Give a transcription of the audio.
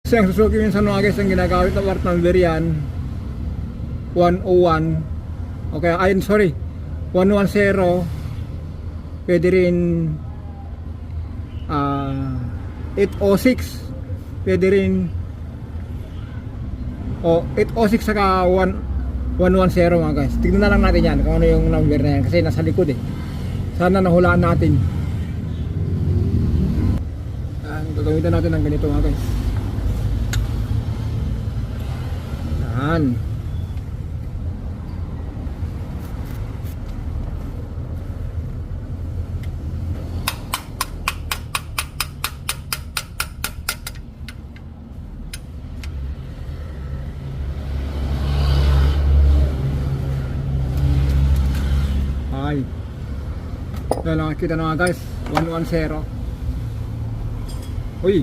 Kasi ang Suzuki minsan mga guys, ang ginagamit na part number yan 101. Okay, ayun, sorry, 110. Pwede rin 806. Pwede rin 806 saka 110 mga guys. Tignan na lang natin yan kung ano yung number na yan, kasi nasa likod eh. Sana nahulaan natin. Gagamitan natin ng ganito mga guys. Yan. Ay. Yan, nakikita na nga guys, 110. Uy,